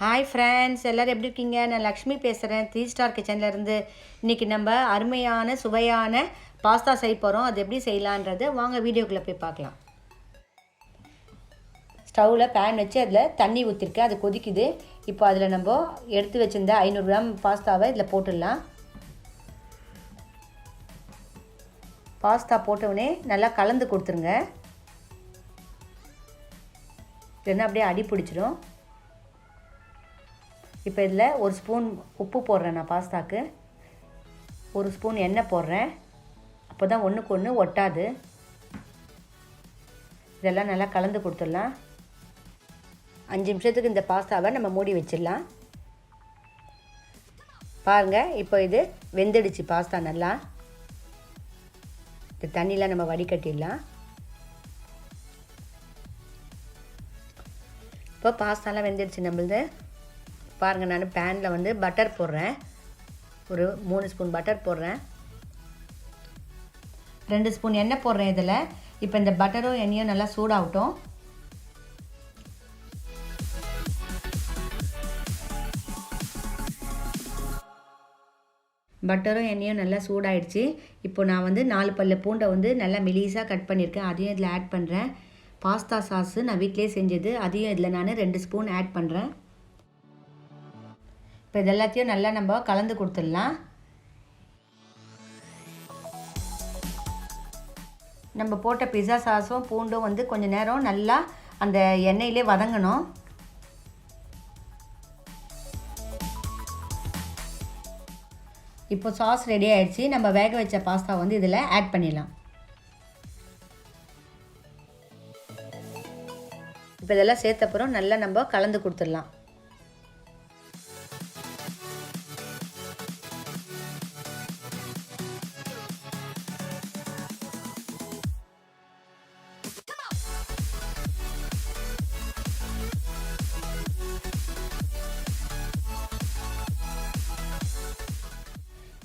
Hi friends, எல்லோரும் எப்படி இருக்கீங்க? நான் லக்ஷ்மி பேசுகிறேன், 3 ஸ்டார் கிச்சன்லேருந்து. இன்றைக்கி நம்ம அருமையான சுவையான பாஸ்தா செய்ய போகிறோம். அது எப்படி செய்யலான்றது வாங்க வீடியோக்குள்ளே போய் பார்க்கலாம். ஸ்டவ்வில் பேன் வச்சு அதில் தண்ணி ஊற்றிருக்கேன், அது கொதிக்குது. இப்போ அதில் நம்ம எடுத்து வச்சுருந்த 500 கிராம் பாஸ்தாவை இதில் போட்டுடலாம். பாஸ்தா போட்டவுடனே நல்லா கலந்து கொடுத்துருங்க, இல்லைன்னா அப்படியே அடி பிடிச்சிடும். இப்போ இதில் 1 ஸ்பூன் உப்பு போடுறேன், நான் பாஸ்தாக்கு 1 ஸ்பூன் எண்ணெய் போடுறேன். அப்போ தான் ஒன்றுக்கு ஒன்று ஒட்டாது. இதெல்லாம் நல்லா கலந்து கொடுத்துடலாம். 5 நிமிஷத்துக்கு இந்த பாஸ்தாவை நம்ம மூடி வச்சிடலாம். பாருங்கள், இப்போ இது வெந்துடுச்சு பாஸ்தா நல்லா. இந்த தண்ணியில் நம்ம வடிகட்டிடலாம். இப்போ பாஸ்தாலாம் வெந்துடுச்சு நம்மளது. பாருங்கள், நான் பேனில் வந்து பட்டர் போடுறேன். ஒரு 3 ஸ்பூன் பட்டர் போடுறேன். 2 ஸ்பூன் எண்ணெய் போடுறேன் இதில். இப்போ இந்த பட்டரும் எண்ணெயும் நல்லா சூடாகட்டும். பட்டரும் எண்ணெயும் நல்லா சூடாயிடுச்சு. இப்போ நான் வந்து 4 பல்லு பூண்டை வந்து நல்லா மெலிசாக கட் பண்ணியிருக்கேன், அதையும் இதில் ஆட் பண்ணுறேன். பாஸ்தா சாஸு நான் வீட்டிலே செஞ்சது, அதையும் இதில் நான் 2 ஸ்பூன் ஆட் பண்ணுறேன். இப்போ இது எல்லாத்தையும் நல்லா நம்ம கலந்து கொடுத்துடலாம். நம்ம போட்ட பிஸா சாஸும் பூண்டும் வந்து கொஞ்சம் நேரம் நல்லா அந்த எண்ணெயிலே வதங்கணும். இப்போ சாஸ் ரெடி ஆகிடுச்சு. நம்ம வேக வச்ச பாஸ்தா வந்து இதில் ஆட் பண்ணிடலாம். இப்போ இதெல்லாம் சேர்த்தப்புறம் நல்லா நம்ம கலந்து கொடுத்துடலாம்.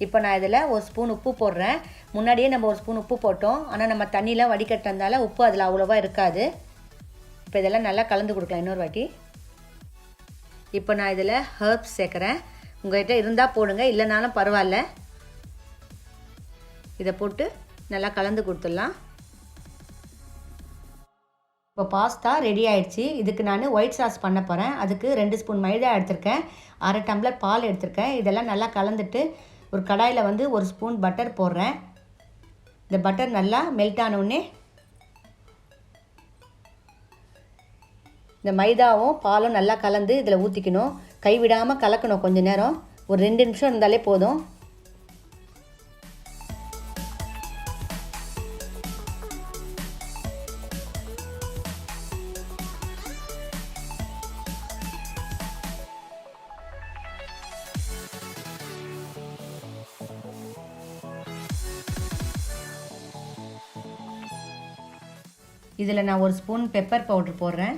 இப்போ நான் இதில் 1 ஸ்பூன் உப்பு போடுறேன். முன்னாடியே நம்ம 1 ஸ்பூன் உப்பு போட்டோம், ஆனால் நம்ம தண்ணியில் வடிகட்டினதால உப்பு அதில் அவ்வளோவா இருக்காது. இப்போ இதெல்லாம் நல்லா கலந்து கொடுக்கலாம் இன்னொரு வாட்டி. இப்போ நான் இதில் ஹர்ப்ஸ் சேர்க்குறேன். உங்கள்கிட்ட இருந்தால் போடுங்க, இல்லைனாலும் பரவாயில்ல. இதை போட்டு நல்லா கலந்து கொடுத்துடலாம். இப்போ பாஸ்தா ரெடி ஆகிடுச்சு. இதுக்கு நான் ஒயிட் சாஸ் பண்ண போகிறேன். அதுக்கு 2 ஸ்பூன் மைதா எடுத்திருக்கேன், 1/2 டம்ளர் பால் எடுத்திருக்கேன். இதெல்லாம் நல்லா கலந்துட்டு ஒரு கடாயில் வந்து 1 ஸ்பூன் பட்டர் போடுறேன். இந்த பட்டர் நல்லா மெல்ட் ஆனவுடனே இந்த மைதாவும் பாலும் நல்லா கலந்து இதில் ஊற்றிக்கணும். கைவிடாமல் கலக்கணும் கொஞ்சம் நேரம். ஒரு 2 நிமிஷம் இருந்தாலே போதும். இதில் நான் 1 ஸ்பூன் பெப்பர் பவுட்ரு போடுறேன்.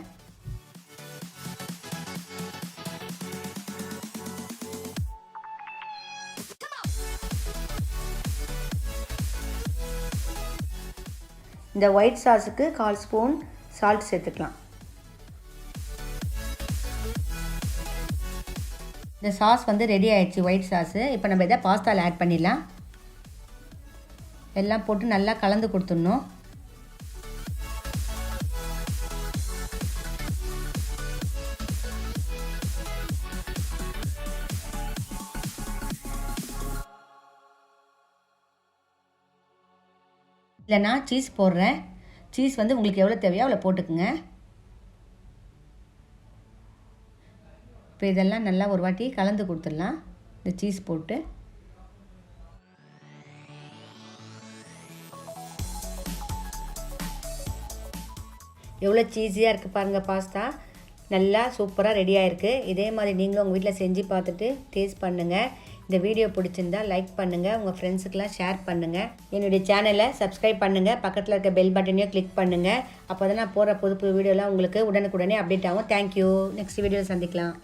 இந்த ஒயிட் சாஸுக்கு 1/4 ஸ்பூன் சால்ட் சேர்த்துக்கலாம். இந்த சாஸ் வந்து ரெடி ஆயிடுச்சு, ஒயிட் சாஸு. இப்போ நம்ம இதை பாஸ்தாவில் ஆட் பண்ணிடலாம். எல்லாம் போட்டு நல்லா கலந்து கொடுத்துடணும். இல்லை, நான் சீஸ் போடுறேன். சீஸ் வந்து உங்களுக்கு எவ்வளோ தேவையோ அவ்வளோ போட்டுக்குங்க. இப்போ இதெல்லாம் நல்லா ஒரு வாட்டி கலந்து கொடுத்துடலாம். இந்த சீஸ் போட்டு எவ்வளோ சீஸியாக இருக்குது பாருங்கள். பாஸ்தா நல்லா சூப்பராக ரெடி ஆகிருக்கு. இதே மாதிரி நீங்களும் உங்கள் வீட்டில் செஞ்சு பார்த்துட்டு டேஸ்ட் பண்ணுங்கள். இந்த வீடியோ பிடிச்சிருந்தா லைக் பண்ணுங்கள், உங்கள் ஃப்ரெண்ட்ஸுக்கெலாம் ஷேர் பண்ணுங்கள். என்னுடைய சேனலை சப்ஸ்கிரைப் பண்ணுங்கள், பக்கத்தில் இருக்க பெல் பட்டனையும் கிளிக் பண்ணுங்கள். அப்போ தான் நான் போடுற புது வீடியோலாம் உங்களுக்கு உடனுக்குடனே அப்டேட் ஆகும். தேங்க்யூ. நெக்ஸ்ட் வீடியோவில் சந்திக்கலாம்.